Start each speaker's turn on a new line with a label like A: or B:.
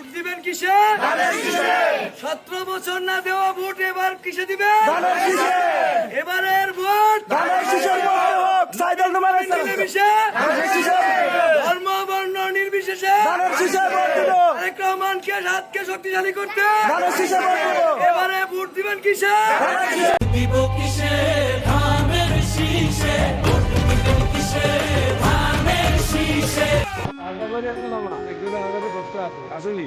A: Vote দিবেন কিসে? 17 বছর না দেওয়া ভোট এবার কিসে দিবেন? এবারের ভোট নির্বিশেষে, ধর্ম বর্ণ নির্বিশেষে তারেক রহমানকে হাতকে শক্তিশালী করতে এবারে ভোট দিবেন কিসে?
B: দিব কিসে ধানের শীষে, ভোট দিব কিসে ধানের শীষে।
C: আসলে